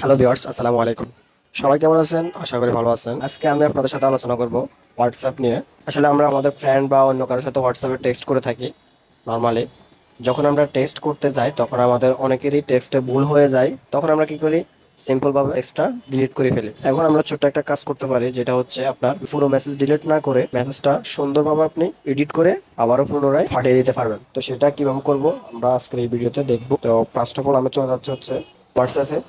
Hello viewers, আসসালামু আলাইকুম। সবাই কেমন আছেন? আশা করি ভালো আছেন। আজকে আমি আপনাদের সাথে আলোচনা করব হোয়াটসঅ্যাপ নিয়ে। আসলে আমরা আমাদের ফ্রেন্ড বা অন্য কারোর সাথে হোয়াটসঅ্যাপে টেক্সট করে থাকি নরমালি। যখন আমরা টেক্সট করতে যাই তখন আমাদের অনেকেরই টেক্সটে ভুল হয়ে যায়। তখন আমরা কি করি? সিম্পলভাবে টেক্সটটা ডিলিট করে ফেলি। এখন আমরা ছোট্ট একটা কাজ করতে পারি, যেটা হচ্ছে আপনার পুরো মেসেজ ডিলিট না করে মেসেজটা সুন্দরভাবে আপনি এডিট করে আবারও পুনরায় পাঠিয়ে দিতে পারবেন। তো সেটা কিভাবে করব আমরা আজকের এই ভিডিওতে দেখব। তো ফার্স্ট অফ অল আমি চলে যাচ্ছি হচ্ছে হোয়াটসঅ্যাপে।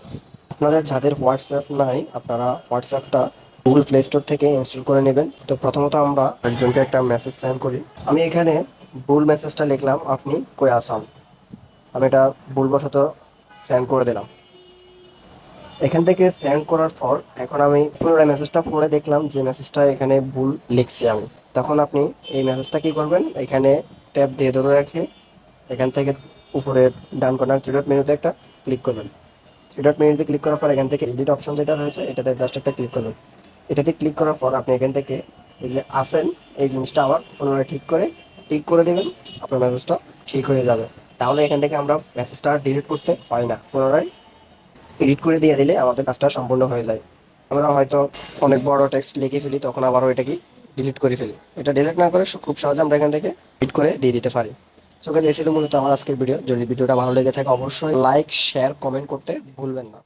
আপনাদের যাদের হোয়াটসঅ্যাপ নাই, আপনারা হোয়াটসঅ্যাপটা গুগল প্লে স্টোর থেকে ইনস্টল করে নেবেন। তো প্রথমত আমরা একজনকে একটা মেসেজ সেন্ড করি। আমি এখানে ভুল মেসেজটা লিখলাম, আপনি কই আসাম। আমি এটা ভুলবশত সেন্ড করে দিলাম। এখান থেকে সেন্ড করার পর এখন আমি পুনরায় মেসেজটা পড়ে দেখলাম যে মেসেজটা এখানে ভুল লিখছি আমি। তখন আপনি এই মেসেজটা কি করবেন, এখানে ট্যাব দিয়ে ধরে রেখে এখান থেকে উপরে ডান কর্নার থ্রি ডট মেনুতে একটা ক্লিক করবেন। থ্রি ডট মেনুতে ক্লিক করার পর এখান থেকে এডিট অপশন যেটা রয়েছে এটাতে জাস্ট একটা ক্লিক করবেন। এটাতে ক্লিক করার পর আপনি এখান থেকে এই যে আসেন এই জিনিসটা আবার পুনরায় ঠিক করে দেবেন। আপনার মেসেজটা ঠিক হয়ে যাবে। তাহলে এখান থেকে আমরা মেসেজটা ডিলিট করতে হয় না, পুনরায় এডিট করে দিয়ে দিলে আমাদের কাজটা সম্পূর্ণ হয়ে যায়। আমরা হয়তো অনেক বড় টেক্সট লিখে ফেলি, তখন আবারও এটাকে ডিলিট করে ফেলি। এটা ডিলিট না করে খুব সহজে আমরা এখান থেকে এডিট করে দিয়ে দিতে পারি। সো গাইস, এই ছিল মূলত আমার আজকের ভিডিও। যদি ভিডিওটা ভালো লেগে থাকে অবশ্যই লাইক, শেয়ার, কমেন্ট করতে ভুলবেন না।